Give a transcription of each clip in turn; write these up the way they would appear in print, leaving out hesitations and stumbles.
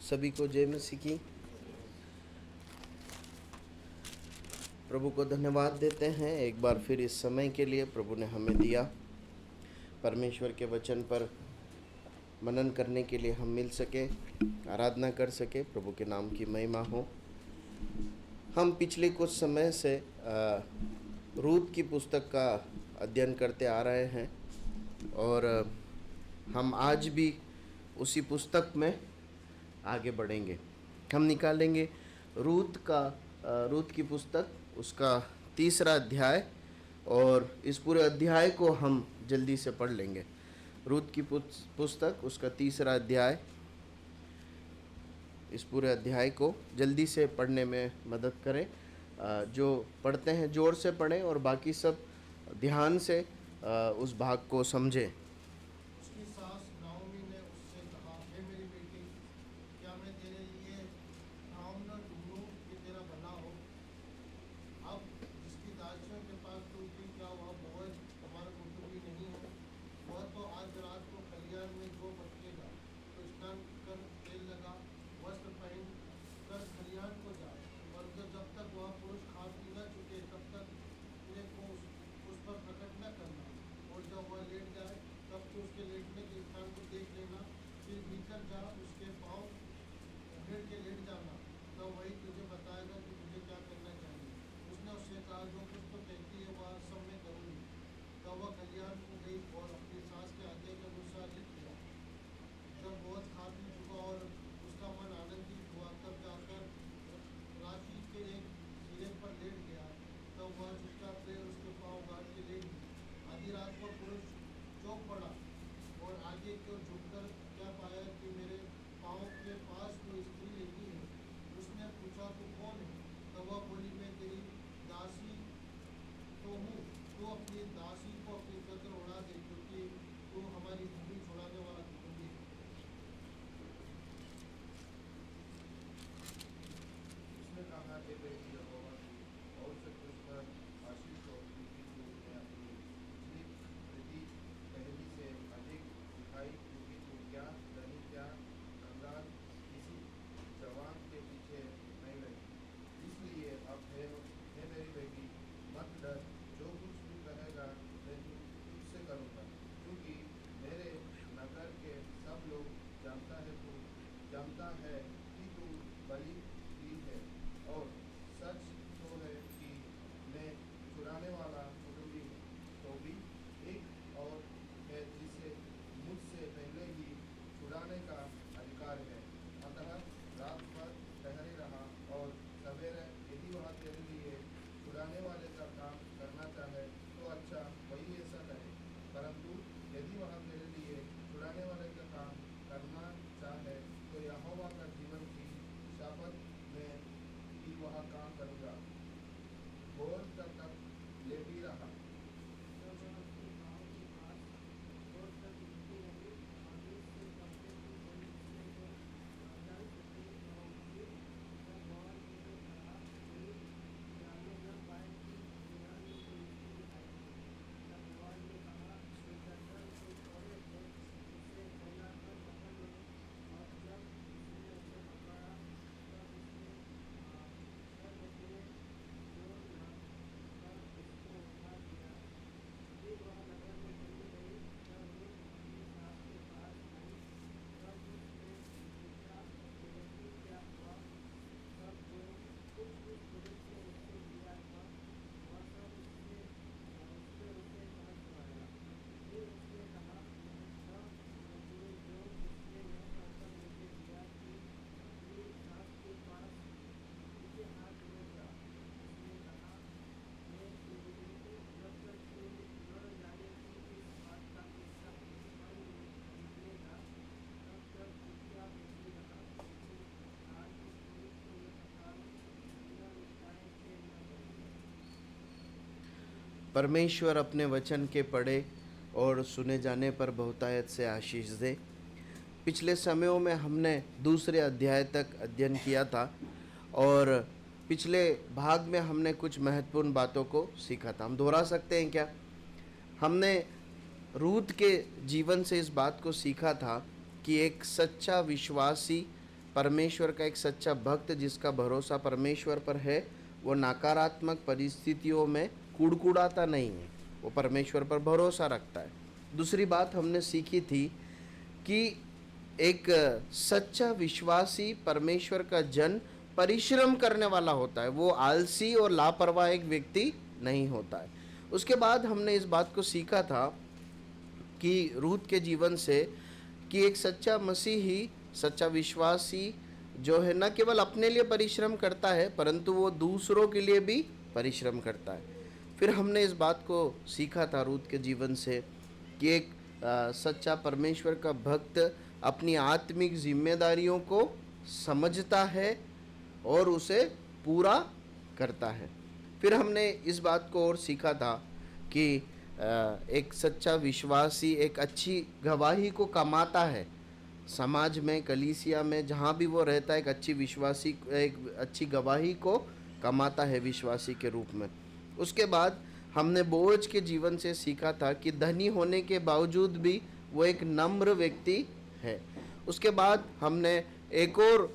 सभी को जय मसीह की। प्रभु को धन्यवाद देते हैं एक बार फिर इस समय के लिए प्रभु ने हमें दिया। परमेश्वर के वचन पर मनन करने के लिए हम मिल सके, आराधना कर सके। प्रभु के नाम की महिमा हो। हम पिछले कुछ समय से रूत की पुस्तक का अध्ययन करते आ रहे हैं और हम आज भी उसी पुस्तक में आगे बढ़ेंगे। हम निकालेंगे रूत की पुस्तक, उसका 3रा अध्याय, और इस पूरे अध्याय को हम जल्दी से पढ़ लेंगे। रूत की पुस्तक, उसका 3रा अध्याय, इस पूरे अध्याय को जल्दी से पढ़ने में मदद करें। जो पढ़ते हैं जोर से पढ़ें और बाकी सब ध्यान से उस भाग को समझें। उसकी सास नाओमी ने उससे कहा, हे मेरी बेटी, क्या मैं तेरे लिए काम न ढूंढूं कि तेरा भला हो? अब जिसकी दासियों के पास तू थी, क्या वह बोअज तुम्हारा कुटुंबी नहीं है? वह तो आज रात को खलिहान में जो भटकेगा, तो स्नान कर तेल लगा, वस्त्र पहन कर खलिहान को जा, और जब तक वह पुरुष खा पी न चुके तब तक अपने को उस पर प्रकट न करना। और जब वह लेट जाए तब तू उसके लेटने के स्थान को देख लेना, फिर भीतर जा उसके पाँव उघेड़ के लेट जाना, तब वही तुझे बताएगा कि तुझे क्या करना चाहिए। उसने उससे कहा, जो कुछ तो कहती है वह सब मैं करूँगी। तब वह खलिहान को गई और अपनी सास के आज्ञा के अनुसार ही किया। जब बहुत खा पी चुका और उसका मन आनंदित हुआ, तब जाकर राशि के एक सिरे पर लेट गया। तब वह चुपचाप ले उसके पाँव गाड़ के लेट गई। आधी रात को पुरुष चौंक पड़ा और आगे की ओर झुककर क्या पाया कि मेरे पाँव के पास कोई स्त्री लेटी है। उसने पूछा, तू कौन है? तब वह बोली, मैं तेरी दासी तो हूँ, तू अपनी दासी को अपनी चादर उड़ा दे, क्योंकि तू हमारी भूमि छुड़ाने वाला कुटुंबी है। उसने कहा, हे बेटी यहोवा की और से तुझ पर आशीष हो, क्योंकि तूने अपनी पिछली प्रीति पहली से अधिक दिखाई, क्योंकि तू क्या धनी क्या कंगाल किसी जवान के पीछे नहीं रही। इसलिए अब हे मेरी बेटी, मत डर, जो कुछ भी कहेगा मैं तुझसे करूँगा, क्योंकि मेरे नगर के सब लोग जानता है कि तू बलि की है, और सच तो है कि मैं छुड़ाने वाला कुटुंबी हूँ। तो भी एक और है जिसे मुझसे पहले ही छुड़ाने का अधिकार है। अतः रात भर ठहरे रहा, और सवेरे यदि वह तेरे लिए छुड़ाने वाले का काम करना चाहे तो अच्छा, वही ऐसा करे। परंतु यदि वह तेरे लिए छुड़ाने वाले का काम करना चाहे तो यहोवा का जीवन की शपथ में कि वह काम करूँगा। भोर तक लेटी रहा। परमेश्वर अपने वचन के पढ़े और सुने जाने पर बहुतायत से आशीष दे। पिछले समयों में हमने 2रे अध्याय तक अध्ययन किया था और पिछले भाग में हमने कुछ महत्वपूर्ण बातों को सीखा था। हम दोहरा सकते हैं क्या? हमने रूत के जीवन से इस बात को सीखा था कि एक सच्चा विश्वासी परमेश्वर का एक सच्चा भक्त जिसका भरोसा परमेश्वर पर है, वो नकारात्मक परिस्थितियों में कुड़कुड़ाता नहीं है, वो परमेश्वर पर भरोसा रखता है। दूसरी बात हमने सीखी थी कि एक सच्चा विश्वासी परमेश्वर का जन परिश्रम करने वाला होता है, वो आलसी और लापरवाह एक व्यक्ति नहीं होता है। उसके बाद हमने इस बात को सीखा था कि रूत के जीवन से कि एक सच्चा मसीही, सच्चा विश्वासी जो है न केवल अपने लिए परिश्रम करता है परंतु वो दूसरों के लिए भी परिश्रम करता है। फिर हमने इस बात को सीखा था रूत के जीवन से कि एक सच्चा परमेश्वर का भक्त अपनी आत्मिक जिम्मेदारियों को समझता है और उसे पूरा करता है। फिर हमने इस बात को और सीखा था कि एक सच्चा विश्वासी एक अच्छी गवाही को कमाता है समाज में, कलीसिया में, जहाँ भी वो रहता है, एक अच्छी विश्वासी, एक अच्छी गवाही को कमाता है विश्वासी के रूप में। उसके बाद हमने बोझ के जीवन से सीखा था कि धनी होने के बावजूद भी वो एक नम्र व्यक्ति है। उसके बाद हमने एक और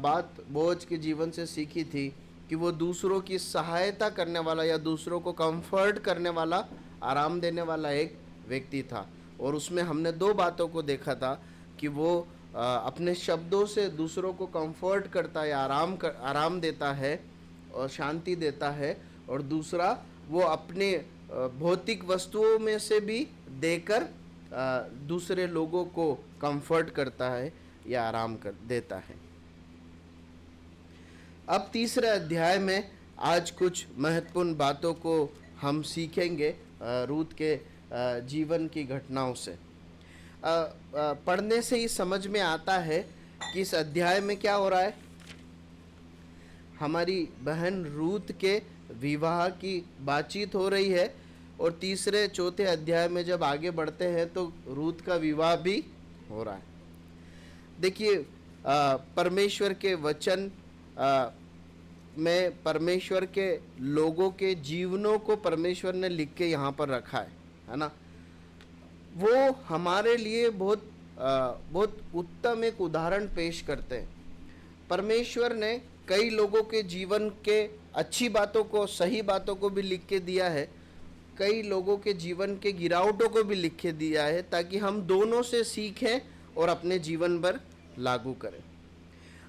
बात बोझ के जीवन से सीखी थी कि वो दूसरों की सहायता करने वाला या दूसरों को कंफर्ट करने वाला, आराम देने वाला एक व्यक्ति था। और उसमें हमने दो बातों को देखा था कि वो अपने शब्दों से दूसरों को कंफर्ट करता है, आराम देता है और शांति देता है, और दूसरा वो अपने भौतिक वस्तुओं में से भी देकर दूसरे लोगों को कंफर्ट करता है या आराम देता है। अब तीसरे अध्याय में आज कुछ महत्वपूर्ण बातों को हम सीखेंगे रूत के जीवन की घटनाओं से। पढ़ने से ही समझ में आता है कि इस अध्याय में क्या हो रहा है। हमारी बहन रूत के विवाह की बातचीत हो रही है, और तीसरे चौथे अध्याय में जब आगे बढ़ते हैं तो रूत का विवाह भी हो रहा है। देखिए, परमेश्वर के वचन में परमेश्वर के लोगों के जीवनों को परमेश्वर ने लिख के यहाँ पर रखा है ना। वो हमारे लिए बहुत उत्तम एक उदाहरण पेश करते हैं। परमेश्वर ने कई लोगों के जीवन के अच्छी बातों को, सही बातों को भी लिख के दिया है, कई लोगों के जीवन के गिरावटों को भी लिख के दिया है, ताकि हम दोनों से सीखें और अपने जीवन पर लागू करें।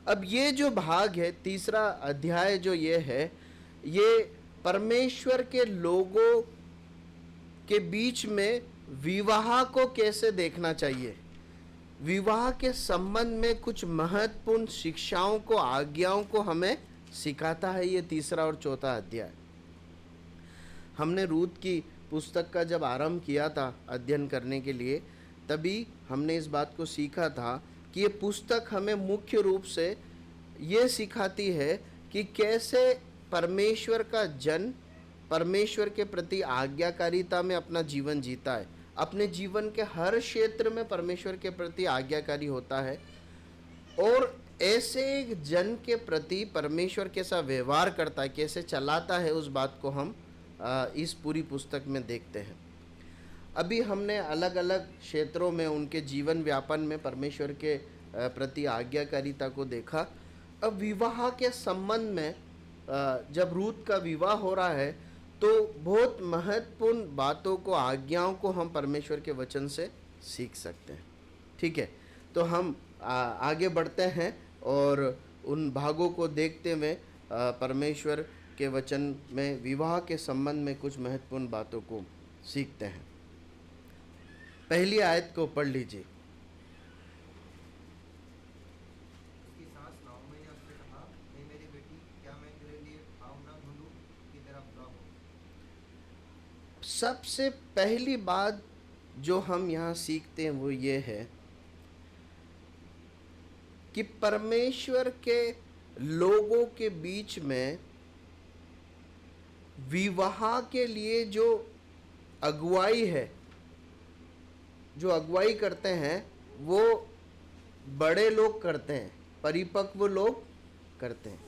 अब ये जो भाग है, तीसरा अध्याय जो ये है, ये परमेश्वर के लोगों के बीच में विवाह को कैसे देखना चाहिए, विवाह के संबंध में कुछ महत्वपूर्ण शिक्षाओं को, आज्ञाओं को हमें सिखाता है ये तीसरा और चौथा अध्याय। हमने रूत की पुस्तक का जब आरंभ किया था अध्ययन करने के लिए, तभी हमने इस बात को सीखा था कि ये पुस्तक हमें मुख्य रूप से ये सिखाती है कि कैसे परमेश्वर का जन परमेश्वर के प्रति आज्ञाकारिता में अपना जीवन जीता है, अपने जीवन के हर क्षेत्र में परमेश्वर के प्रति आज्ञाकारी होता है, और ऐसे एक जन के प्रति परमेश्वर कैसा व्यवहार करता है, कैसे चलाता है, उस बात को हम इस पूरी पुस्तक में देखते हैं। अभी हमने अलग अलग क्षेत्रों में उनके जीवन व्यापन में परमेश्वर के प्रति आज्ञाकारिता को देखा। अब विवाह के संबंध में जब रूत का विवाह हो रहा है तो बहुत महत्वपूर्ण बातों को, आज्ञाओं को हम परमेश्वर के वचन से सीख सकते हैं। ठीक है, तो हम आगे बढ़ते हैं और उन भागों को देखते हुए परमेश्वर के वचन में विवाह के संबंध में कुछ महत्वपूर्ण बातों को सीखते हैं। पहली आयत को पढ़ लीजिए। उसकी सास नाओमी ने उससे कहा, हे मेरी बेटी, क्या मैं तेरे लिए पाँव न धुलूं कि तेरा बुरा हो? सबसे पहली बात जो हम यहाँ सीखते हैं वो ये है कि परमेश्वर के लोगों के बीच में विवाह के लिए जो अगुवाई है, जो अगुवाई करते हैं, वो बड़े लोग करते हैं, परिपक्व लोग करते हैं।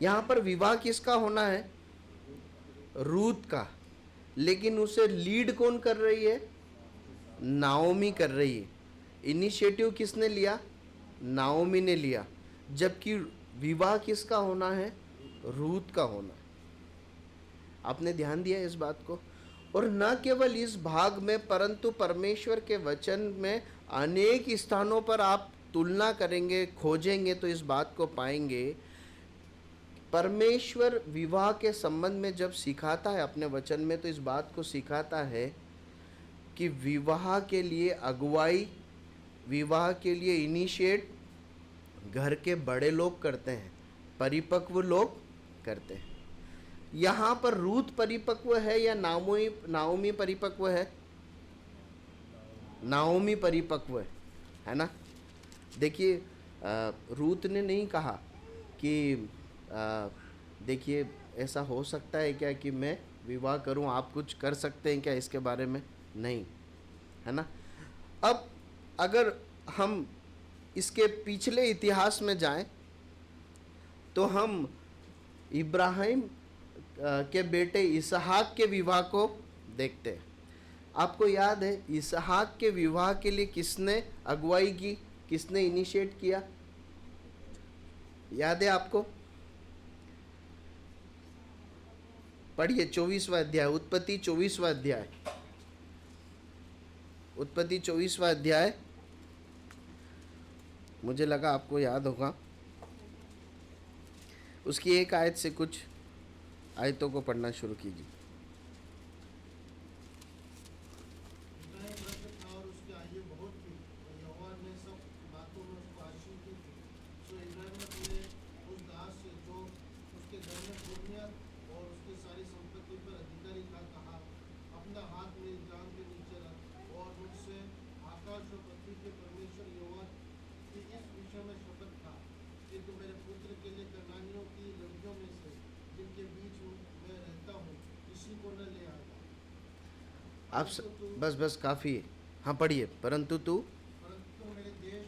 यहाँ पर विवाह किसका होना है? रूत का। लेकिन उसे लीड कौन कर रही है? नाओमी कर रही है। इनिशिएटिव किसने लिया? नाओमी ने लिया, जबकि विवाह किसका होना है? रूत का होना है। आपने ध्यान दिया इस बात को? और न केवल इस भाग में, परंतु परमेश्वर के वचन में अनेक स्थानों पर आप तुलना करेंगे, खोजेंगे तो इस बात को पाएंगे। परमेश्वर विवाह के संबंध में जब सिखाता है अपने वचन में, तो इस बात को सिखाता है कि विवाह के लिए अगुवाई, विवाह के लिए इनिशिएट घर के बड़े लोग करते हैं, परिपक्व लोग करते हैं। यहाँ पर रूत परिपक्व है या नाओमी परिपक्व है? नाओमी परिपक्व है ना। देखिए, रूत ने नहीं कहा कि देखिए ऐसा हो सकता है क्या कि मैं विवाह करूं, आप कुछ कर सकते हैं क्या इसके बारे में? नहीं, है ना। अब अगर हम इसके पिछले इतिहास में जाएं तो हम इब्राहिम के बेटे इसहाक के विवाह को देखते हैं। आपको याद है इसहाक के विवाह के लिए किसने अगुवाई की, किसने इनिशिएट किया? याद है आपको? पढ़िए 24वां अध्याय, उत्पत्ति 24वां अध्याय, उत्पत्ति 24वां अध्याय। मुझे लगा आपको याद होगा। उसकी एक आयत से कुछ आयतों को पढ़ना शुरू कीजिए। इब्राहिम वृद्ध था और उसकी आयु बहुत थी, और यहोवा ने सब बातों में उसको आशीष दी थी। सो इब्राहिम ने अपने उस दास से जो उसके घर में पुण्य और उसकी सारी संपत्ति पर अधिकारी था कहा, अपना हाथ मेरी जांघ के नीचे रख, और मुझसे आकाश और पृथ्वी के परमेश्वर यहोवा की इस विषय में शपथ खा कि तू मेरे पुत्र के लिए कनानियों की लड़कियों में से जिनके बीच मैं रहता हूँ किसी को न ले आएगा। आप बस काफ़ी है। हाँ पढ़िए। परंतु तू मेरे देश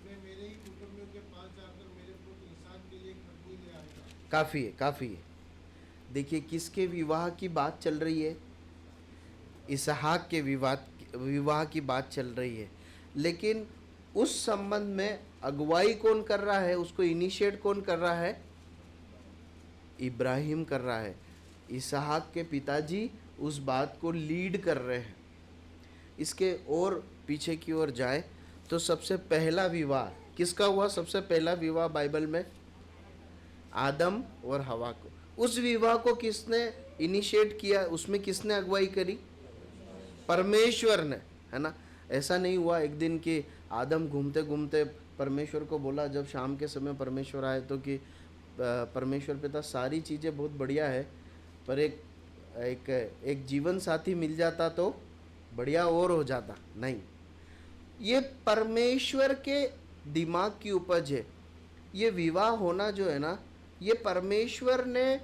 में मेरे ही कुटुंबियों के पास जाकर मेरे पुत्र इसहाक के लिए खटनी ले आएगा। काफ़ी है, काफ़ी है। देखिए किसके विवाह की बात चल रही है? इसहाक के विवाह की बात चल रही है। लेकिन उस संबंध में अगुवाई कौन कर रहा है? उसको इनिशिएट कौन कर रहा है? इब्राहिम कर रहा है। इसहाक के पिताजी उस बात को लीड कर रहे हैं। इसके और पीछे की ओर जाए तो सबसे पहला विवाह किसका हुआ? सबसे पहला विवाह बाइबल में आदम और हवा को। उस विवाह को किसने इनिशिएट किया? उसमें किसने अगुवाई करी? परमेश्वर ने, है ना। ऐसा नहीं हुआ एक दिन कि आदम घूमते घूमते परमेश्वर को बोला, जब शाम के समय परमेश्वर आए तो कि परमेश्वर पिता सारी चीज़ें बहुत बढ़िया है, पर एक जीवन साथी मिल जाता तो बढ़िया और हो जाता। नहीं, ये परमेश्वर के दिमाग की उपज है। ये विवाह होना जो है ना, ये परमेश्वर ने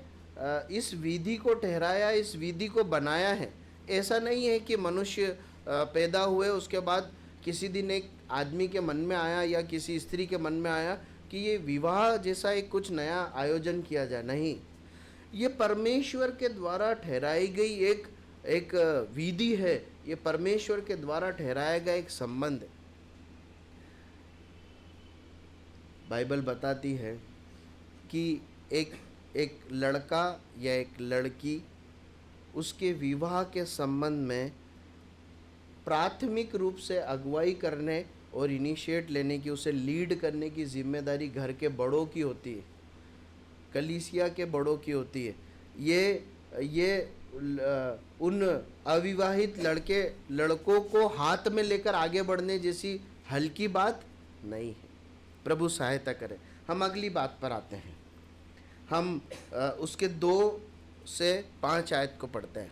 इस विधि को ठहराया, इस विधि को बनाया है। ऐसा नहीं है कि मनुष्य पैदा हुए उसके बाद किसी दिन एक आदमी के मन में आया या किसी स्त्री के मन में आया कि ये विवाह जैसा एक कुछ नया आयोजन किया जाए। नहीं, ये परमेश्वर के द्वारा ठहराई गई एक विधि है। ये परमेश्वर के द्वारा ठहराया गया एक संबंध है। बाइबल बताती है कि एक लड़का या एक लड़की उसके विवाह के संबंध में प्राथमिक रूप से अगुवाई करने और इनिशिएट लेने की, उसे लीड करने की जिम्मेदारी घर के बड़ों की होती है, कलीसिया के बड़ों की होती है। ये उन अविवाहित लड़कों को हाथ में लेकर आगे बढ़ने जैसी हल्की बात नहीं है। प्रभु सहायता करे। हम अगली बात पर आते हैं। हम उसके 2 से 5 आयत को पढ़ते हैं।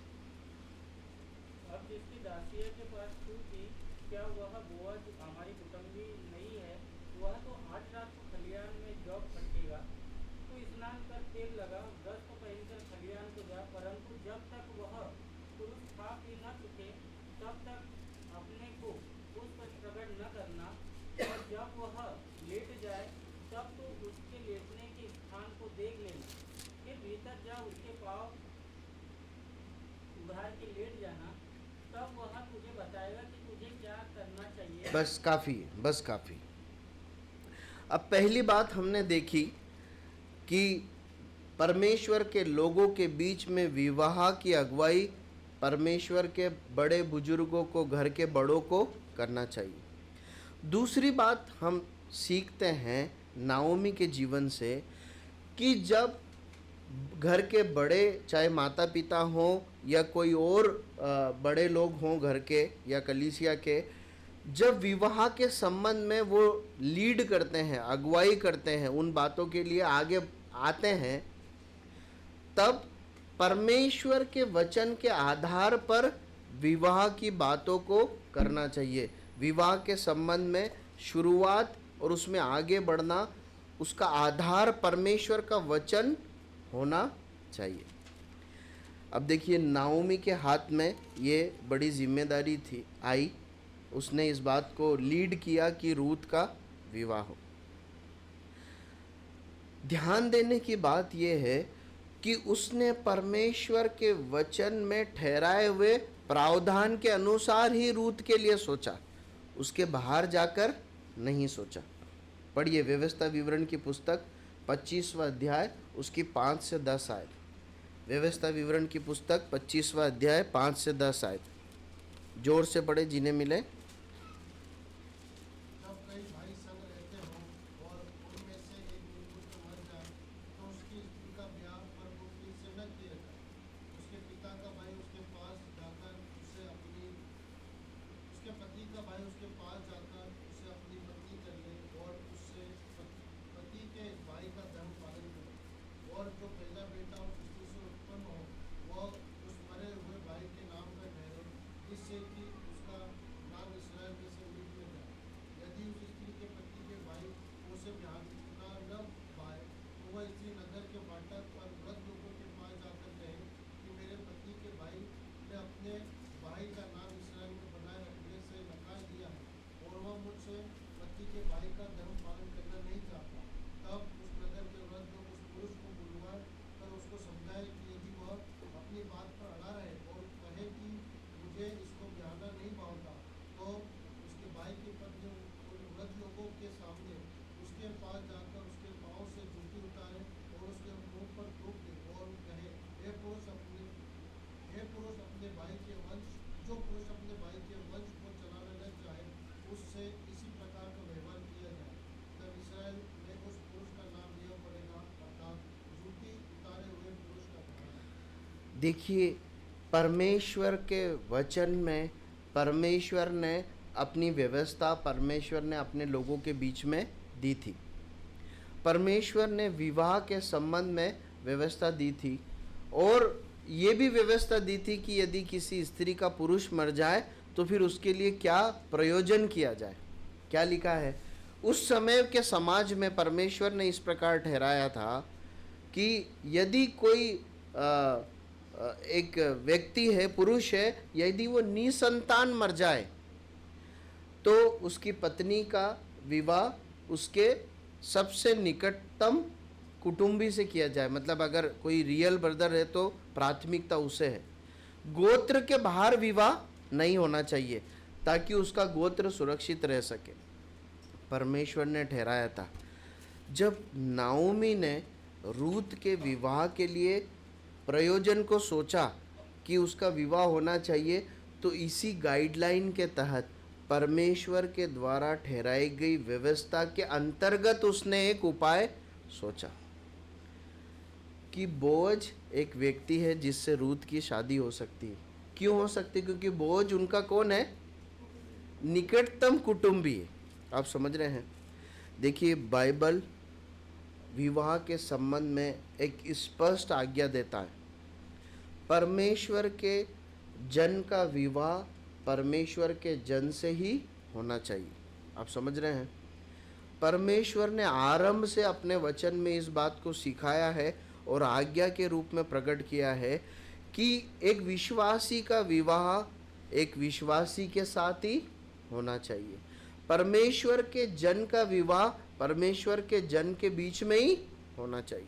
अब जिसकी दासिया के पास तू थी, क्या वह बोअज हमारी कुटुंबी नहीं है? वह तो 8 रात को खलियान में जौ फटकेगा। तू स्नान कर तेल लगा, वस्त्र पहनकर खलियान को जा, परंतु जब तक वह पुरुष खा पी न चुके तब तक अपने को उस पर प्रकट न करना, और जब वह लेट जाए तब तो उसके लेटने के स्थान को देख लेना, फिर भीतर जा उसके पाँव उघाड़ के लेट जाना, तब वह तुझे बताएगा कि तुझे क्या करना चाहिए। बस काफ़ी है, बस काफ़ी। अब पहली बात हमने देखी कि परमेश्वर के लोगों के बीच में विवाह की अगुवाई परमेश्वर के बड़े बुजुर्गों को, घर के बड़ों को करना चाहिए। दूसरी बात हम सीखते हैं नाओमी के जीवन से कि जब घर के बड़े, चाहे माता पिता हों या कोई और बड़े लोग हों घर के या कलीसिया के, जब विवाह के संबंध में वो लीड करते हैं, अगुवाई करते हैं, उन बातों के लिए आगे आते हैं, तब परमेश्वर के वचन के आधार पर विवाह की बातों को करना चाहिए। विवाह के संबंध में शुरुआत और उसमें आगे बढ़ना, उसका आधार परमेश्वर का वचन होना चाहिए। अब देखिए नाओमी के हाथ में ये बड़ी जिम्मेदारी थी आई, उसने इस बात को लीड किया कि रूत का विवाह हो। ध्यान देने की बात यह है कि उसने परमेश्वर के वचन में ठहराए हुए प्रावधान के अनुसार ही रूत के लिए सोचा, उसके बाहर जाकर नहीं सोचा। पढ़िए व्यवस्था विवरण की पुस्तक 25वां अध्याय उसकी 5 से 10 आयत। व्यवस्था विवरण की पुस्तक 25वां अध्याय 5 से 10 आयत। जोर से पढ़े जिन्हें मिले। जब कई भाई संग रहते हों और उनमें से एक पुत्र मर जाए तो उसकी स्त्री का ब्याह परपुत्री से न किया जाए। उसके पिता का भाई उसके पास जाकर उसके पति का भाई उसके पास जाकर उसे अपनी पत्नी कर ले और उससे पति के भाई का धर्म पालन करे। और जो पहला बेटा उस स्त्री से उत्पन्न हो वह उस मरे हुए भाई के नाम का ठहरे, इससे कि उसका नाम इसराइल में से मिट न जाए। यदि उस स्त्री के पति के भाई उसे ब्याहना न पाए तो वह स्त्री नगर के फाटक पर वृद्ध लोगों के पास जाकर कहे कि मेरे पति के भाई ने अपने भाई का नाम इसराइल में बनाए रखने से नकार दिया है और वह मुझसे पति के भाई का धर्म पालन करना नहीं चाहता। तब उस नगर के वृद्ध लोग उस पुरुष को बुलवा कर उसको समझाए कि यदि वह अपनी बात पर अड़ा रहे और कहे कि मुझे इसको ब्याहना नहीं पाता तो उसके भाई की पत्नी उन वृद्ध लोगों के सामने उसके पास जाकर उसके पाँव से जूती उतारे और उसके मुंह पर थूक दे और कहे, हे पुरुष अपने भाई के वंश, जो पुरुष अपने भाई के वंश को चलाना न चाहे उससे इसी प्रकार का व्यवहार किया जाए। तब इसराइल में उस पुरुष का नाम लिया पड़ेगा, अर्थात जूती उतारे हुए पुरुष का नाम। देखिए परमेश्वर के वचन में परमेश्वर ने अपनी व्यवस्था, परमेश्वर ने अपने लोगों के बीच में दी थी। परमेश्वर ने विवाह के संबंध में व्यवस्था दी थी और ये भी व्यवस्था दी थी कि यदि किसी स्त्री का पुरुष मर जाए तो फिर उसके लिए क्या प्रयोजन किया जाए। क्या लिखा है उस समय के समाज में? परमेश्वर ने इस प्रकार ठहराया था कि यदि कोई एक व्यक्ति है, पुरुष है, यदि वो निसंतान मर जाए तो उसकी पत्नी का विवाह उसके सबसे निकटतम कुटुंबी से किया जाए। मतलब अगर कोई रियल ब्रदर है तो प्राथमिकता उसे है। गोत्र के बाहर विवाह नहीं होना चाहिए ताकि उसका गोत्र सुरक्षित रह सके। परमेश्वर ने ठहराया था। जब नाओमी ने रूत के विवाह के लिए प्रयोजन को सोचा कि उसका विवाह होना चाहिए, तो इसी गाइडलाइन के तहत परमेश्वर के द्वारा ठहराई गई व्यवस्था के अंतर्गत उसने एक उपाय सोचा कि बोअज एक व्यक्ति है जिससे रूत की शादी हो सकती है। क्यों हो सकती है? क्योंकि बोअज उनका कौन है? निकटतम कुटुंबी है। आप समझ रहे हैं? देखिए बाइबल विवाह के संबंध में एक स्पष्ट आज्ञा देता है। परमेश्वर के जन का विवाह परमेश्वर के जन से ही होना चाहिए। आप समझ रहे हैं? परमेश्वर ने आरंभ से अपने वचन में इस बात को सिखाया है और आज्ञा के रूप में प्रकट किया है कि एक विश्वासी का विवाह एक विश्वासी के साथ ही होना चाहिए। परमेश्वर के जन का विवाह परमेश्वर के जन के बीच में ही होना चाहिए।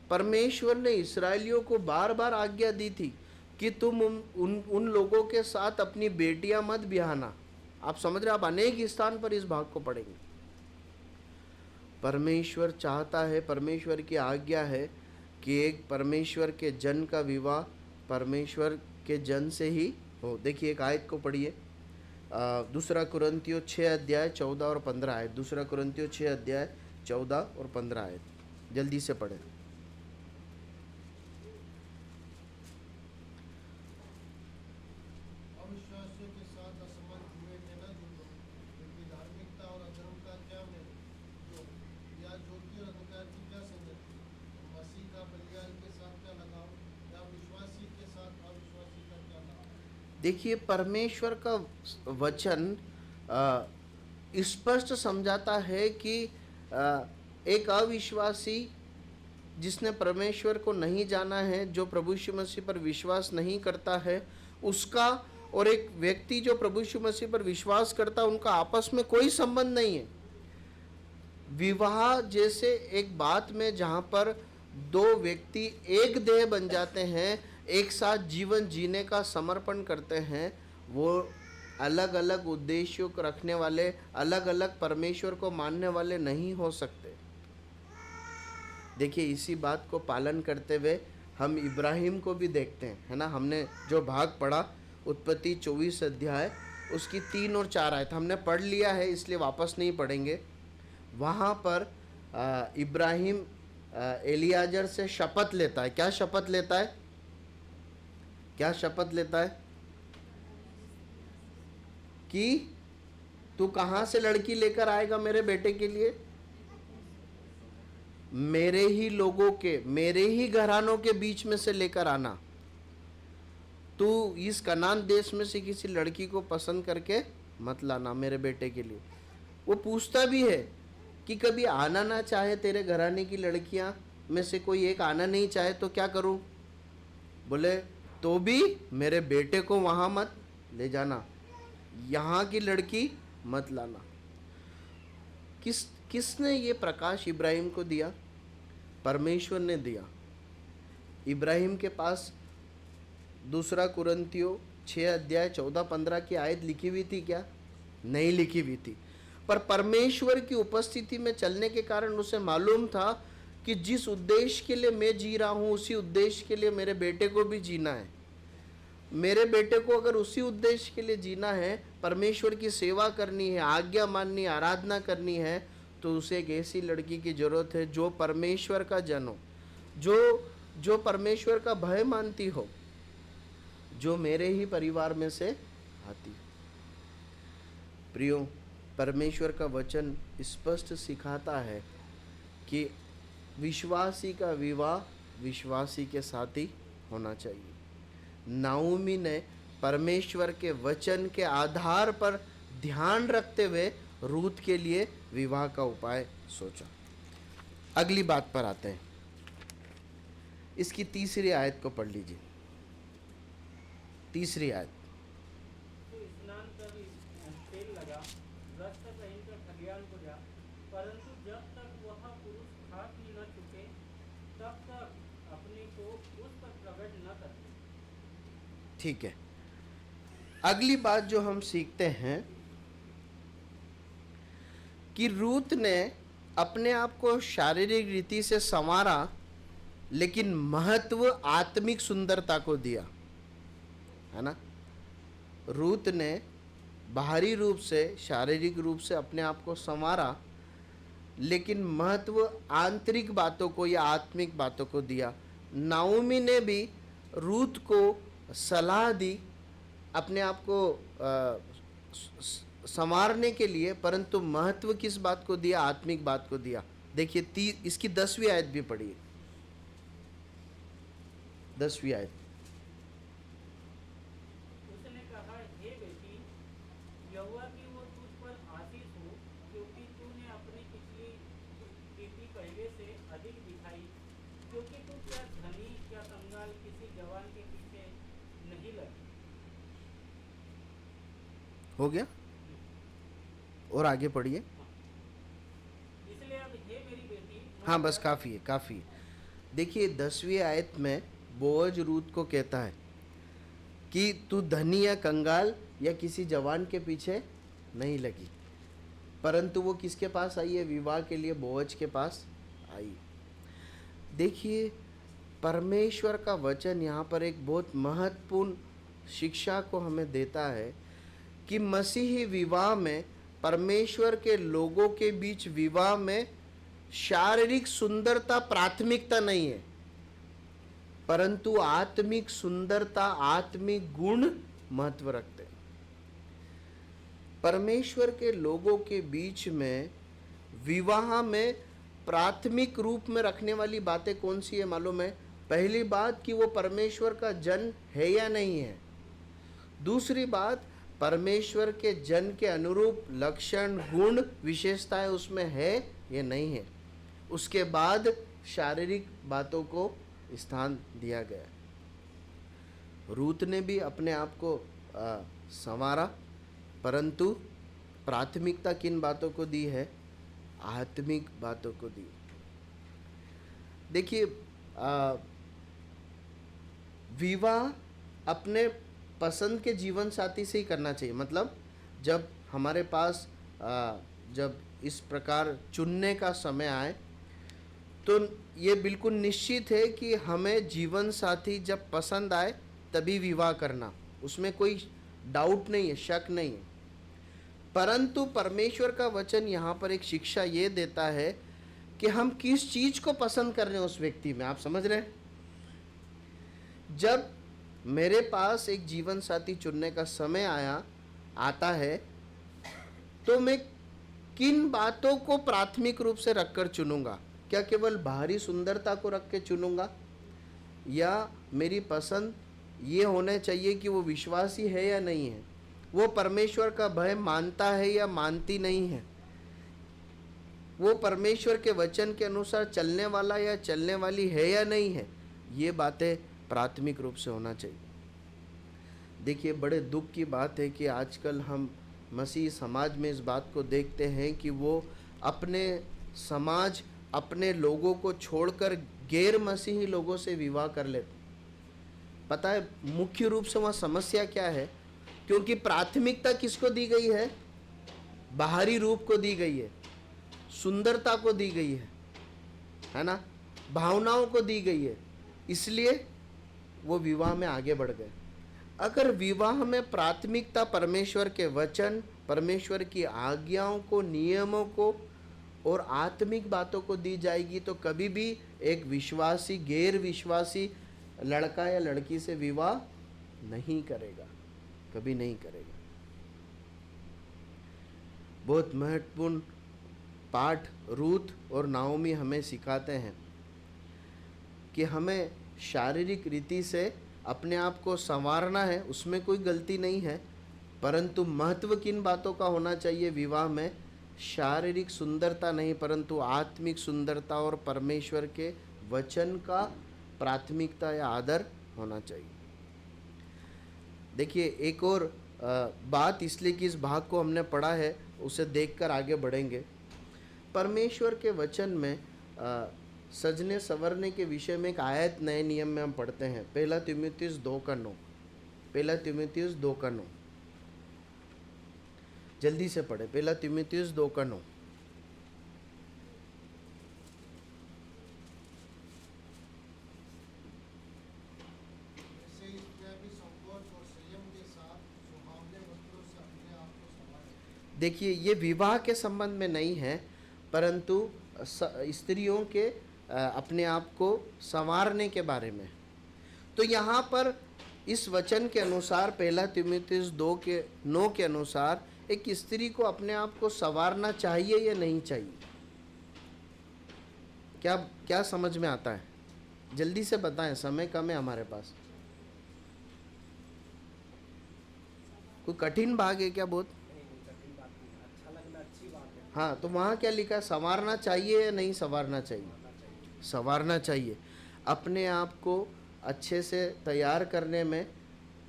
परमेश्वर ने इस्राएलियों को बार बार आज्ञा दी थी कि तुम उन लोगों के साथ अपनी बेटियां मत ब्याहना। आप समझ रहे? आप अनेक स्थान पर इस भाग को पढ़ेंगे। परमेश्वर चाहता है, परमेश्वर की आज्ञा है कि एक परमेश्वर के जन का विवाह परमेश्वर के जन से ही हो। देखिए एक आयत को पढ़िए, दूसरा कुरिन्थियों 6 अध्याय 14 और 15 आयत। दूसरा कुरिन्थियों 6 अध्याय 14 और 15 आयत, जल्दी से पढ़ें। अविश्वासियों के साथ असंबद्ध हुए में न जुटो, क्योंकि धार्मिकता और अधर्म का क्या मेल, जो या ज्योति और अंधकार की क्या संगति, मसीह का बलिदान के साथ क्या लगाव, या विश्वासी के साथ अविश्वासी का क्या लाभ। देखिए परमेश्वर का वचन स्पष्ट समझाता है कि एक अविश्वासी जिसने परमेश्वर को नहीं जाना है, जो प्रभु यीशु मसीह पर विश्वास नहीं करता है, उसका और एक व्यक्ति जो प्रभु यीशु मसीह पर विश्वास करता है, उनका आपस में कोई संबंध नहीं है। विवाह जैसे एक बात में जहाँ पर दो व्यक्ति एक देह बन जाते हैं, एक साथ जीवन जीने का समर्पण करते हैं, वो अलग अलग उद्देश्यों को रखने वाले, अलग अलग परमेश्वर को मानने वाले नहीं हो सकते। देखिए इसी बात को पालन करते हुए हम इब्राहिम को भी देखते हैं, है ना। हमने जो भाग पढ़ा उत्पत्ति 24 अध्याय उसकी 3 और 4 आयत हमने पढ़ लिया है, इसलिए वापस नहीं पढ़ेंगे। वहाँ पर इब्राहिम एलियाजर से शपथ लेता है। क्या शपथ लेता है? क्या शपथ लेता है? कि तू कहाँ से लड़की लेकर आएगा मेरे बेटे के लिए? मेरे ही लोगों के, मेरे ही घरानों के बीच में से लेकर आना। तू इस कनान देश में से किसी लड़की को पसंद करके मत लाना मेरे बेटे के लिए। वो पूछता भी है कि कभी आना ना चाहे, तेरे घराने की लड़कियां में से कोई एक आना नहीं चाहे तो क्या करूं? बोले तो भी मेरे बेटे को वहां मत ले जाना, यहाँ की लड़की मत लाना। किसने ये प्रकाश इब्राहिम को दिया? परमेश्वर ने दिया। इब्राहिम के पास दूसरा कुरिन्थियों 6 अध्याय 14-15 की आयत लिखी हुई थी क्या? नहीं लिखी हुई थी, पर परमेश्वर की उपस्थिति में चलने के कारण उसे मालूम था कि जिस उद्देश्य के लिए मैं जी रहा हूँ, उसी उद्देश्य के लिए मेरे बेटे को भी जीना है। मेरे बेटे को अगर उसी उद्देश्य के लिए जीना है, परमेश्वर की सेवा करनी है, आज्ञा माननी, आराधना करनी है, तो उसे एक ऐसी लड़की की जरूरत है जो परमेश्वर का जन हो, जो परमेश्वर का भय मानती हो, जो मेरे ही परिवार में से आती। प्रियो, परमेश्वर का वचन स्पष्ट सिखाता है कि विश्वासी का विवाह विश्वासी के साथ ही होना चाहिए। नाओमी ने परमेश्वर के वचन के आधार पर ध्यान रखते हुए रूत के लिए विवाह का उपाय सोचा। अगली बात पर आते हैं, इसकी तीसरी आयत को पढ़ लीजिए। तीसरी आयत, तो स्नान कर तेल लगा, वस्त्र पहनकर खलिहान को जा, परंतु जब तक वह पुरुष खा पी न चुके तब तक अपने को उस पर प्रकट न कर। ठीक है। अगली बात जो हम सीखते हैं कि रूत ने अपने आप को शारीरिक रीति से संवारा, लेकिन महत्व आत्मिक सुंदरता को दिया, है ना। रूत ने बाहरी रूप से, शारीरिक रूप से अपने आप को संवारा, लेकिन महत्व आंतरिक बातों को या आत्मिक बातों को दिया। नाओमी ने भी रूत को सलाह दी अपने आप को संवारने के लिए, परंतु महत्व किस बात को दिया? आत्मिक बात को दिया। देखिए इसकी 10वीं आयत भी पढ़िए। 10वीं आयत, उसने कहा, हे बेटी, यहोवा की वो तुझ पर आशीष हो, क्योंकि तूने अपनी पिछली कीर्ति पहले से अधिक दिखाई, क्योंकि तू क्या धनी क्या कंगाल किसी जवान के पीछे नहीं लगी। हो गया? और आगे पढ़िए। इसलिए अब हे मेरी बेटी, हाँ बस काफ़ी है, काफ़ी है। देखिए 10वीं आयत में बोअज रूत को कहता है कि तू धनी या कंगाल या किसी जवान के पीछे नहीं लगी। परंतु वो किसके पास आई है? विवाह के लिए बोअज के पास आई। देखिए, परमेश्वर का वचन यहाँ पर एक बहुत महत्वपूर्ण शिक्षा को हमें देता है कि मसीही विवाह में, परमेश्वर के लोगों के बीच विवाह में शारीरिक सुंदरता प्राथमिकता नहीं है, परंतु आत्मिक सुंदरता, आत्मिक गुण महत्व रखते हैं। परमेश्वर के लोगों के बीच में विवाह में प्राथमिक रूप में रखने वाली बातें कौन सी है मालूम है? पहली बात कि वो परमेश्वर का जन है या नहीं है। दूसरी बात, परमेश्वर के जन के अनुरूप लक्षण, गुण, विशेषताएं उसमें है या नहीं है। उसके बाद शारीरिक बातों को स्थान दिया गया। रूत ने भी अपने आप को संवारा, परंतु प्राथमिकता किन बातों को दी है? आत्मिक बातों को दी। देखिए, विवाह अपने पसंद के जीवन साथी से ही करना चाहिए। मतलब जब हमारे पास जब इस प्रकार चुनने का समय आए तो ये बिल्कुल निश्चित है कि हमें जीवन साथी जब पसंद आए तभी विवाह करना, उसमें कोई डाउट नहीं है, शक नहीं है। परंतु परमेश्वर का वचन यहाँ पर एक शिक्षा ये देता है कि हम किस चीज को पसंद कर रहे हैं उस व्यक्ति में। आप समझ रहे हैं? जब मेरे पास एक जीवन साथी चुनने का समय आता है तो मैं किन बातों को प्राथमिक रूप से रखकर चुनूंगा? क्या केवल बाहरी सुंदरता को रख के चुनूंगा, या मेरी पसंद ये होना चाहिए कि वो विश्वासी है या नहीं है, वो परमेश्वर का भय मानता है या मानती नहीं है, वो परमेश्वर के वचन के अनुसार चलने वाला या चलने वाली है या नहीं है। ये बातें प्राथमिक रूप से होना चाहिए। देखिए, बड़े दुख की बात है कि आजकल हम मसीह समाज में इस बात को देखते हैं कि वो अपने समाज, अपने लोगों को छोड़कर गैर मसीही लोगों से विवाह कर लेते। पता है मुख्य रूप से वहाँ समस्या क्या है? क्योंकि प्राथमिकता किसको दी गई है? बाहरी रूप को दी गई है, सुंदरता को दी गई है ना, भावनाओं को दी गई है, इसलिए वो विवाह में आगे बढ़ गए। अगर विवाह में प्राथमिकता परमेश्वर के वचन, परमेश्वर की आज्ञाओं को, नियमों को और आत्मिक बातों को दी जाएगी तो कभी भी एक विश्वासी गैर विश्वासी लड़का या लड़की से विवाह नहीं करेगा, कभी नहीं करेगा। बहुत महत्वपूर्ण पाठ रूत और नाओमी हमें सिखाते हैं कि हमें शारीरिक रीति से अपने आप को संवारना है, उसमें कोई गलती नहीं है, परंतु महत्व किन बातों का होना चाहिए विवाह में? शारीरिक सुंदरता नहीं, परंतु आत्मिक सुंदरता और परमेश्वर के वचन का प्राथमिकता या आदर होना चाहिए। देखिए, एक और बात, इसलिए कि इस भाग को हमने पढ़ा है, उसे देखकर आगे बढ़ेंगे। परमेश्वर के वचन में सजने संवरने के विषय में एक आयत नए नियम में हम पढ़ते हैं, 1 तीमुथियुस 2:9। 1 तीमुथियुस 2:9 जल्दी से पढ़े। 1 तीमुथियुस 2:9। ऐसे ही इसमें भी संकोच और संयम के साथ सुहावने वस्त्रों से अपने आप को संवारें। देखिए, ये विवाह के संबंध में नहीं है, परंतु स्त्रियों के अपने आप को संवारने के बारे में। तो यहाँ पर इस वचन के अनुसार 1 तीमुथियुस 2:9 के अनुसार एक स्त्री को अपने आप को संवारना चाहिए या नहीं चाहिए? क्या क्या समझ में आता है? जल्दी से बताएं, समय कम है हमारे पास। कोई कठिन भाग है क्या? बहुत हाँ, तो वहाँ क्या लिखा है? संवारना चाहिए या नहीं संवारना चाहिए? संवारना चाहिए। अपने आप को अच्छे से तैयार करने में,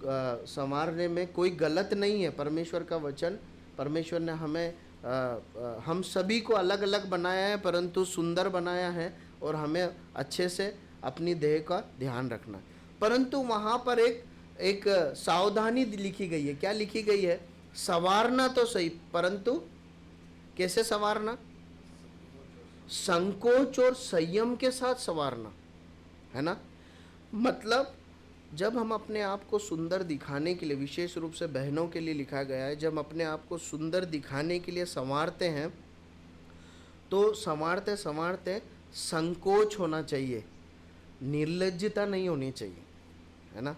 संवारने में कोई गलत नहीं है। परमेश्वर का वचन, परमेश्वर ने हमें हम सभी को अलग अलग बनाया है, परंतु सुंदर बनाया है, और हमें अच्छे से अपनी देह का ध्यान रखना है। परंतु वहाँ पर एक सावधानी लिखी गई है। क्या लिखी गई है? संवारना तो सही, परंतु कैसे संवारना? संकोच और संयम के साथ संवारना, है ना। मतलब जब हम अपने आप को सुंदर दिखाने के लिए, विशेष रूप से बहनों के लिए लिखा गया है, जब अपने आप को सुंदर दिखाने के लिए संवारते हैं तो संवारते संवारते संकोच होना चाहिए, निर्लज्जता नहीं होनी चाहिए, है ना।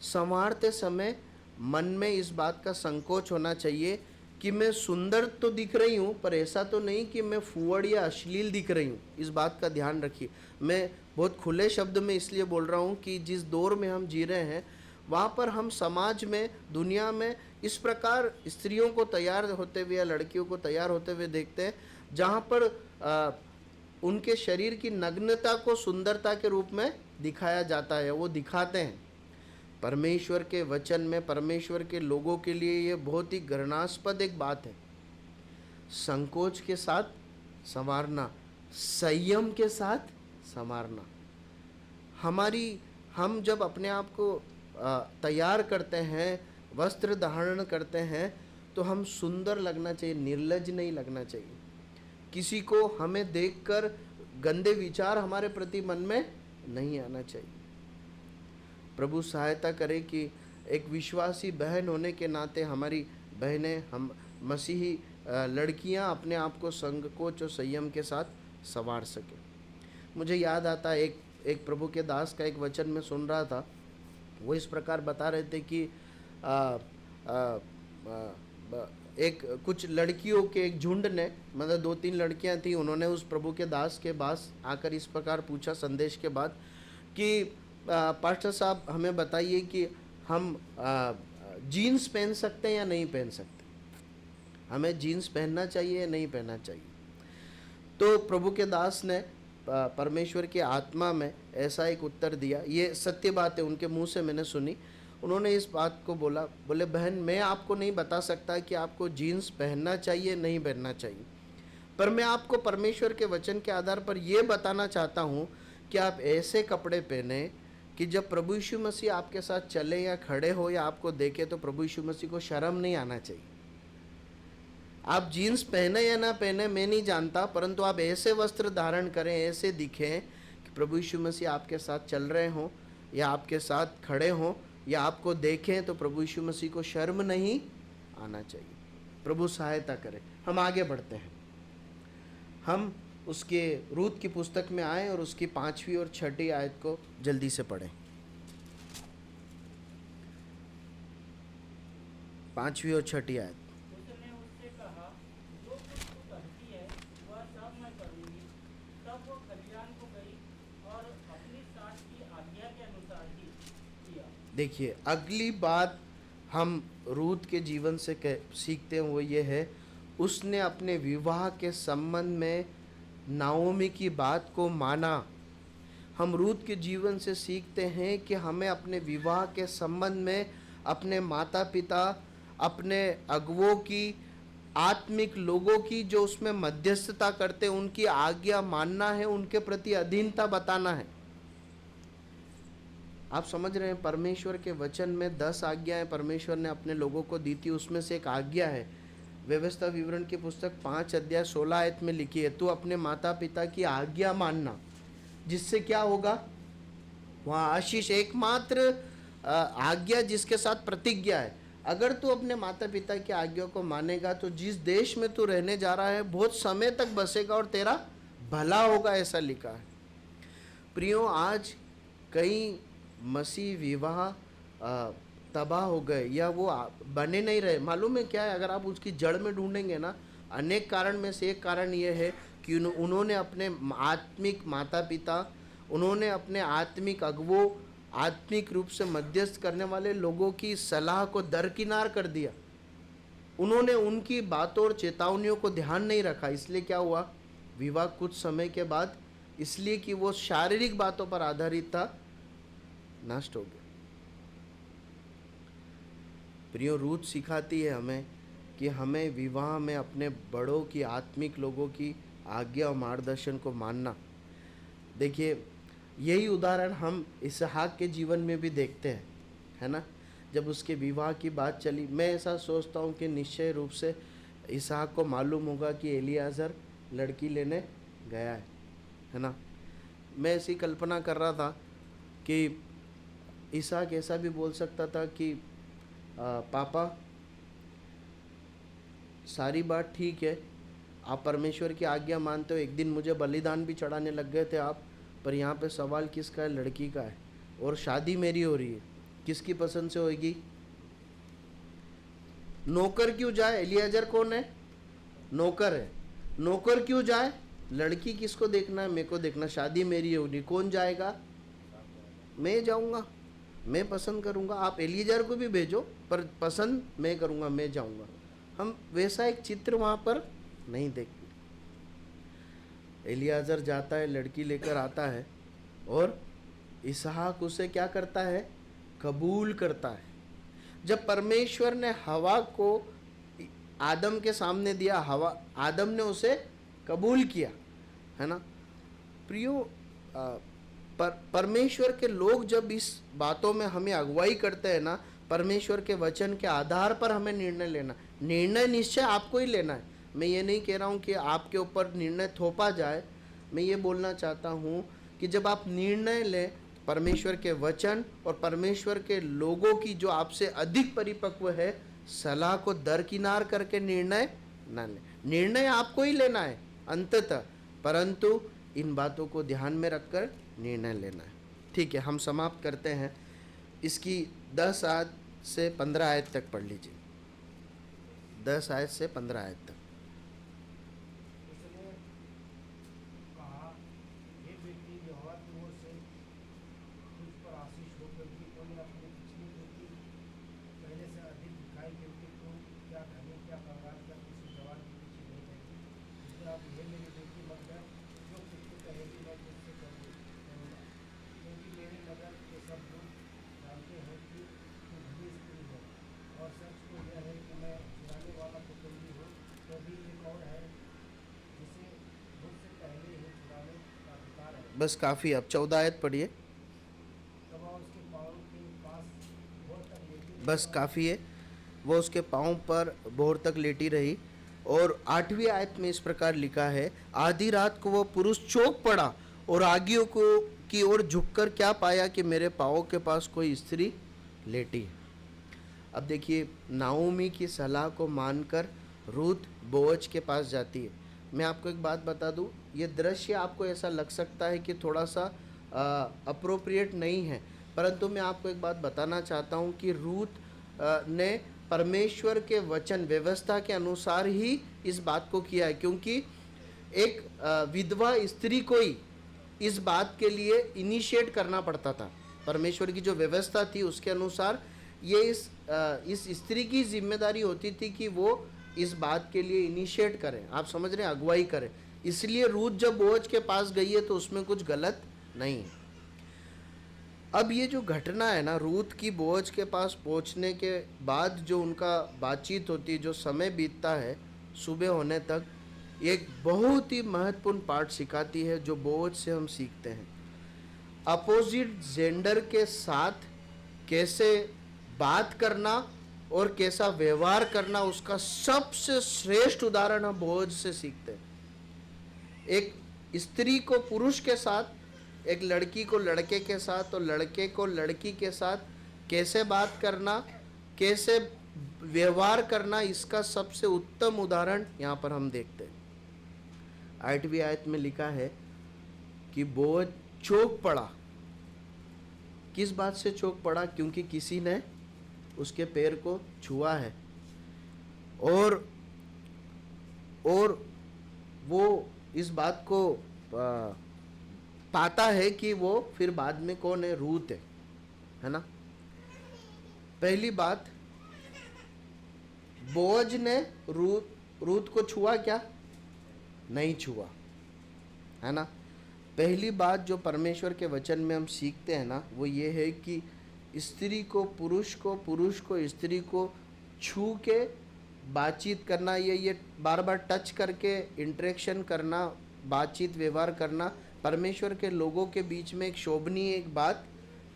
संवारते समय मन में इस बात का संकोच होना चाहिए कि मैं सुंदर तो दिख रही हूँ, पर ऐसा तो नहीं कि मैं फुअड़ या अश्लील दिख रही हूँ। इस बात का ध्यान रखिए। मैं बहुत खुले शब्द में इसलिए बोल रहा हूँ कि जिस दौर में हम जी रहे हैं वहाँ पर हम समाज में, दुनिया में इस प्रकार स्त्रियों को तैयार होते हुए या लड़कियों को तैयार होते हुए देखते हैं जहाँ पर उनके शरीर की नग्नता को सुंदरता के रूप में दिखाया जाता है, वो दिखाते हैं। परमेश्वर के वचन में, परमेश्वर के लोगों के लिए ये बहुत ही घृणास्पद एक बात है। संकोच के साथ संवारना, संयम के साथ संवारना। हम जब अपने आप को तैयार करते हैं, वस्त्र धारण करते हैं, तो हम सुंदर लगना चाहिए, निर्लज नहीं लगना चाहिए। किसी को हमें देखकर गंदे विचार हमारे प्रति मन में नहीं आना चाहिए। प्रभु सहायता करे कि एक विश्वासी बहन होने के नाते हमारी बहनें, हम मसीही लड़कियां अपने आप को संकोच और संयम के साथ संवार सके। मुझे याद आता है एक प्रभु के दास का एक वचन में सुन रहा था। वो इस प्रकार बता रहे थे कि कुछ लड़कियों के एक झुंड ने, मतलब 2-3 लड़कियां थी, उन्होंने उस प्रभु के दास के पास आकर इस प्रकार पूछा संदेश के बाद कि पास्टर साहब हमें बताइए कि हम जीन्स पहन सकते हैं या नहीं पहन सकते, हमें जीन्स पहनना चाहिए या नहीं पहनना चाहिए। तो प्रभु के दास ने परमेश्वर की आत्मा में ऐसा एक उत्तर दिया। ये सत्य बात है, उनके मुंह से मैंने सुनी। उन्होंने इस बात को बोले बहन, मैं आपको नहीं बता सकता कि आपको जीन्स पहनना चाहिए नहीं पहनना चाहिए, पर मैं आपको परमेश्वर के वचन के आधार पर यह बताना चाहता हूँ कि आप ऐसे कपड़े पहने कि जब प्रभु यीशु मसीह आपके साथ चले या खड़े हो या आपको देखे तो प्रभु यीशु मसीह को शर्म नहीं आना चाहिए। आप जीन्स पहने या ना पहने मैं नहीं जानता, परंतु आप ऐसे वस्त्र धारण करें, ऐसे दिखें कि प्रभु यीशु मसीह आपके साथ चल रहे हों या आपके साथ खड़े हों या आपको देखें तो प्रभु यीशु मसीह को शर्म नहीं आना चाहिए। प्रभु सहायता करे। हम आगे बढ़ते हैं। हम उसके रूत की पुस्तक में आए और उसकी 5वीं और 6ठी आयत को जल्दी से पढ़ें। 5वीं और 6ठी आयत। उसने उससे कहा, जो कुछ तू कहती है वह सब मैं करूँगी। तब वो खलिहान को गई और अपनी सास की आज्ञा के अनुसार ही किया। देखिए, अगली बात हम रूत के जीवन से सीखते हैं वो ये है, उसने अपने विवाह के संबंध में नाओमी की बात को माना। हम रूत के जीवन से सीखते हैं कि हमें अपने विवाह के संबंध में अपने माता पिता, अपने अगुवों की, आत्मिक लोगों की जो उसमें मध्यस्थता करते हैं उनकी आज्ञा मानना है, उनके प्रति अधीनता बताना है। आप समझ रहे हैं, परमेश्वर के वचन में 10 आज्ञाएं परमेश्वर ने अपने लोगों को दी थी, उसमें से एक आज्ञा है, व्यवस्था विवरण की पुस्तक 5 अध्याय 16 आयत में लिखी है, तू अपने माता पिता की आज्ञा मानना, जिससे क्या होगा, वहाँ आशीष। एकमात्र आज्ञा जिसके साथ प्रतिज्ञा है। अगर तू अपने माता पिता की आज्ञा को मानेगा तो जिस देश में तू रहने जा रहा है बहुत समय तक बसेगा और तेरा भला होगा, ऐसा लिखा है। प्रियो, आज कई मसीह विवाह तबाह हो गए या वो बने नहीं रहे। मालूम है क्या है, अगर आप उसकी जड़ में ढूंढेंगे ना, अनेक कारण में से एक कारण ये है कि उन्होंने अपने आत्मिक माता पिता, उन्होंने अपने आत्मिक अगुवों, आत्मिक रूप से मध्यस्थ करने वाले लोगों की सलाह को दरकिनार कर दिया। उन्होंने उनकी बातों और चेतावनियों को ध्यान नहीं रखा। इसलिए क्या हुआ, विवाह कुछ समय के बाद, इसलिए कि वो शारीरिक बातों पर आधारित था, नष्ट हो गया। प्रियो, रूत सिखाती है हमें कि हमें विवाह में अपने बड़ों की, आत्मिक लोगों की आज्ञा और मार्गदर्शन को मानना। देखिए, यही उदाहरण हम इसहाक के जीवन में भी देखते हैं, है ना। जब उसके विवाह की बात चली, मैं ऐसा सोचता हूँ कि निश्चय रूप से इसहाक को मालूम होगा कि एलियाजर लड़की लेने गया है ना। मैं ऐसी कल्पना कर रहा था कि इसहाक ऐसा भी बोल सकता था कि पापा सारी बात ठीक है, आप परमेश्वर की आज्ञा मानते हो, एक दिन मुझे बलिदान भी चढ़ाने लग गए थे आप, पर यहाँ पे सवाल किसका है? लड़की का है, और शादी मेरी हो रही है, किसकी पसंद से होगी? नौकर क्यों जाए? एलियाजर कौन है? नौकर है। नौकर क्यों जाए? लड़की किसको देखना है? मेरे को देखना, शादी मेरी होगी, कौन जाएगा? मैं जाऊंगा, मैं पसंद करूंगा। आप एलियाजर को भी भेजो, पर पसंद मैं करूंगा, मैं जाऊंगा। हम वैसा एक चित्र वहां पर नहीं देखते। एलियाजर जाता है, लड़की लेकर आता है, और इसहाक उसे क्या करता है? कबूल करता है। जब परमेश्वर ने हवा को आदम के सामने दिया, आदम ने उसे कबूल किया, है ना। प्रियो, परमेश्वर के लोग जब इस बातों में हमें अगुवाई करते हैं ना, परमेश्वर के वचन के आधार पर हमें निर्णय लेना, निर्णय निश्चय आपको ही लेना है। मैं ये नहीं कह रहा हूँ कि आपके ऊपर निर्णय थोपा जाए। मैं ये बोलना चाहता हूँ कि जब आप निर्णय लें, परमेश्वर के वचन और परमेश्वर के लोगों की जो आपसे अधिक परिपक्व है सलाह को दरकिनार करके निर्णय न लें। निर्णय आपको ही लेना है अंततः, परंतु इन बातों को ध्यान में रखकर निर्णय लेना है। ठीक है, हम समाप्त करते हैं। इसकी 10 आयत से 15 आयत तक पढ़ लीजिए। 10 आयत से 15 आयत तक। उसने कहा, हे बेटी, यहोवा की ओर से तुझ पर आशीष हो, क्योंकि तूने अपनी पिछली बेटी पहले से अधिक दिखाई, क्योंकि तू क्या धनी क्या कंगाल क्या किसी जवान के पीछे नहीं रहती। इसलिए अब ये मेरी बेटी मत डर, जो कुछ तू कहेगी मैं तुझसे कहूँगा, क्योंकि मेरे नगर के सब लोग जानते हैं कि तू धनी स्त्री है। और सच तो यह है कि मैं छुड़ाने वाला कुटुंबी हूँ, तो भी एक और है जिसे मुझसे पहले ही छुड़ाने का अधिकार है। बस काफ़ी, अब 14 आयत पढ़िए। तब वह उसके पाँव के पास भोर तक लेटी बस काफ़ी है। वो उसके पाँव पर भोर तक लेटी रही। और 8वीं आयत में इस प्रकार लिखा है, आधी रात को वो पुरुष चौंक पड़ा और आगियों को की ओर झुककर क्या पाया कि मेरे पाँव के पास कोई स्त्री लेटी है। अब देखिए, नाओमी की सलाह को मानकर रूत बोअज के पास जाती है। मैं आपको एक बात बता दूं, ये दृश्य आपको ऐसा लग सकता है कि थोड़ा सा अप्रोप्रिएट नहीं है, परंतु मैं आपको एक बात बताना चाहता हूं कि रूत ने परमेश्वर के वचन व्यवस्था के अनुसार ही इस बात को किया है, क्योंकि एक विधवा स्त्री को ही इस बात के लिए इनिशिएट करना पड़ता था। परमेश्वर की जो व्यवस्था थी उसके अनुसार ये इस स्त्री की जिम्मेदारी होती थी कि वो इस बात के लिए इनिशिएट करें। आप समझ रहे हैं, अगुवाई करें। इसलिए रूत जब बोअज के पास गई है तो उसमें कुछ गलत नहीं है। अब ये जो घटना है ना, रूत की बोअज के पास पहुंचने के बाद जो उनका बातचीत होती है, जो समय बीतता है सुबह होने तक, एक बहुत ही महत्वपूर्ण पाठ सिखाती है जो बोअज से हम सीखते हैं। अपोजिट जेंडर के साथ कैसे बात करना और कैसा व्यवहार करना, उसका सबसे श्रेष्ठ उदाहरण हम बोअज से सीखते हैं। एक स्त्री को पुरुष के साथ, एक लड़की को लड़के के साथ और लड़के को लड़की के साथ कैसे बात करना, कैसे व्यवहार करना, इसका सबसे उत्तम उदाहरण यहाँ पर हम देखते हैं। 8वीं आयत में लिखा है कि बोअज चौंक पड़ा। किस बात से चौंक पड़ा? क्योंकि किसी ने उसके पैर को छुआ है, और वो इस बात को पाता है कि वो फिर बाद में कौन है? रूत है ना। पहली बात, बोअज ने रूत को छुआ क्या? नहीं छुआ, है ना। पहली बात जो परमेश्वर के वचन में हम सीखते हैं ना, वो ये है कि स्त्री को पुरुष को स्त्री को छू के बातचीत करना, ये बार बार टच करके इंटरेक्शन करना, बातचीत व्यवहार करना परमेश्वर के लोगों के बीच में एक शोभनीय एक बात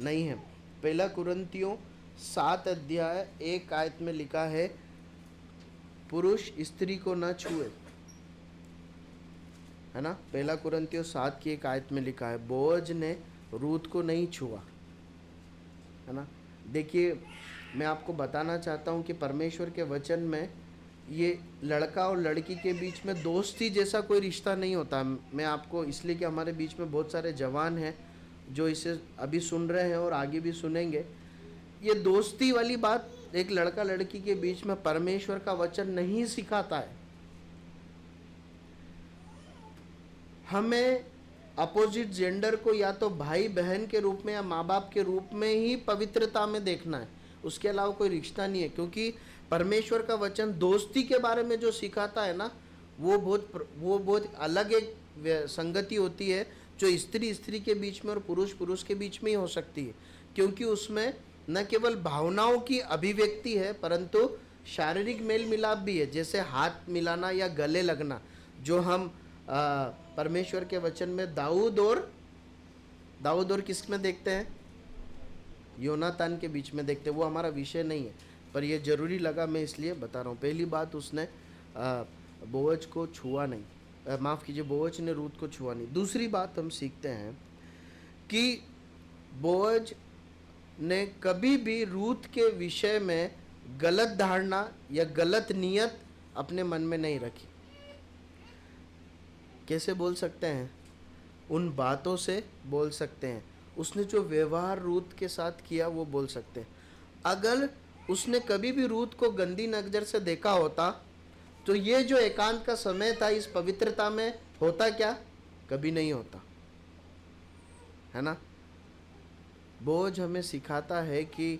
नहीं है। 1 कुरिन्थियों 7 अध्याय 1 आयत में लिखा है, पुरुष स्त्री को न छुए, है ना। 1 कुरिन्थियों 7 की एक आयत में लिखा है बोअज ने रूत को नहीं छुआ, है ना। देखिए, मैं आपको बताना चाहता हूँ कि परमेश्वर के वचन में ये लड़का और लड़की के बीच में दोस्ती जैसा कोई रिश्ता नहीं होता। मैं आपको इसलिए कि हमारे बीच में बहुत सारे जवान हैं जो इसे अभी सुन रहे हैं और आगे भी सुनेंगे। ये दोस्ती वाली बात एक लड़का लड़की के बीच में परमेश्वर का वचन नहीं सिखाता है। हमें अपोजिट जेंडर को या तो भाई बहन के रूप में या माँ बाप के रूप में ही पवित्रता में देखना है, उसके अलावा कोई रिश्ता नहीं है। क्योंकि परमेश्वर का वचन दोस्ती के बारे में जो सिखाता है ना, वो बहुत अलग एक संगति होती है जो स्त्री स्त्री के बीच में और पुरुष पुरुष के बीच में ही हो सकती है। क्योंकि उसमें न केवल भावनाओं की अभिव्यक्ति है परंतु शारीरिक मेल मिलाप भी है, जैसे हाथ मिलाना या गले लगना, जो हम परमेश्वर के वचन में दाऊद और किस में देखते हैं, योनातान के बीच में देखते हैं। वो हमारा विषय नहीं है पर ये जरूरी लगा, मैं इसलिए बता रहा हूँ। पहली बात, उसने बोअज को छुआ नहीं, माफ़ कीजिए, बोअज ने रूत को छुआ नहीं। दूसरी बात हम सीखते हैं कि बोअज ने कभी भी रूत के विषय में गलत धारणा या गलत नियत अपने मन में नहीं रखी। कैसे बोल सकते हैं? उन बातों से बोल सकते हैं। उसने जो व्यवहार रूत के साथ किया वो बोल सकते हैं। अगर उसने कभी भी रूत को गंदी नज़र से देखा होता तो ये जो एकांत का समय था इस पवित्रता में होता क्या? कभी नहीं होता, है ना। बोझ हमें सिखाता है कि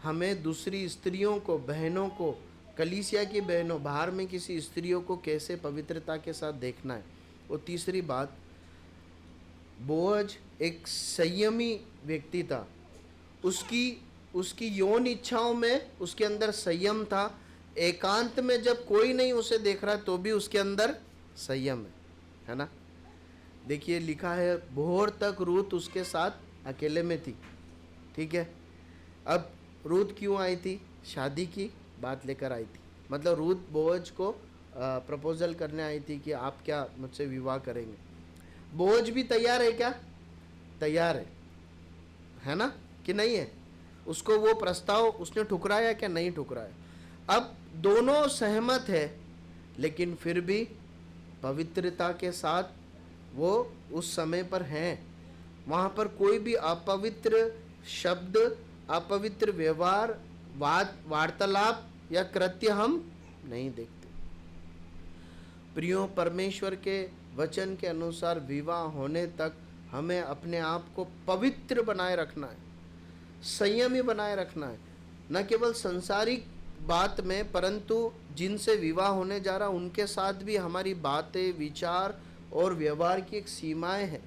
हमें दूसरी स्त्रियों को, बहनों को, कलीसिया की बहनों, बाहर में किसी स्त्रियों को कैसे पवित्रता के साथ देखना है। और तीसरी बात, बोअज एक संयमी व्यक्ति था। उसकी यौन इच्छाओं में उसके अंदर संयम था। एकांत में जब कोई नहीं उसे देख रहा तो भी उसके अंदर संयम है ना। देखिए, लिखा है भोर तक रूत उसके साथ अकेले में थी, ठीक है। अब रूत क्यों आई थी? शादी की बात लेकर आई थी। मतलब रूत बोअज को प्रपोजल करने आई थी कि आप क्या मुझसे विवाह करेंगे। बोअज भी तैयार है क्या? तैयार है ना, कि नहीं है? उसको वो प्रस्ताव उसने ठुकराया क्या? नहीं ठुकराया। अब दोनों सहमत है, लेकिन फिर भी पवित्रता के साथ वो उस समय पर हैं। वहाँ पर कोई भी अपवित्र शब्द, अपवित्र व्यवहार, वार्तालाप या कृत्य हम नहीं देखते। प्रियो, परमेश्वर के वचन के अनुसार विवाह होने तक हमें अपने आप को पवित्र बनाए रखना है, संयमी बनाए रखना है। न केवल सांसारिक बात में परंतु जिनसे विवाह होने जा रहा उनके साथ भी हमारी बातें, विचार और व्यवहार की एक सीमाएं हैं।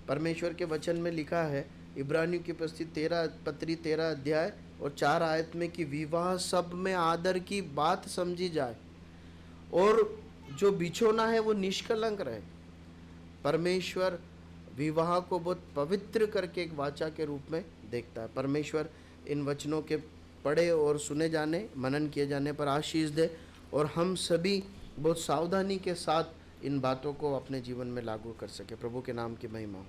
परमेश्वर के वचन में लिखा है इब्रानियों की पत्री 13 अध्याय और 4 आयत में कि विवाह सब में आदर की बात समझी जाए और जो बिछोना है वो निष्कलंक रहे। परमेश्वर विवाह को बहुत पवित्र करके एक वाचा के रूप में देखता है। परमेश्वर इन वचनों के पढ़े और सुने जाने, मनन किए जाने पर आशीष दे और हम सभी बहुत सावधानी के साथ इन बातों को अपने जीवन में लागू कर सके। प्रभु के नाम की महिमा हो।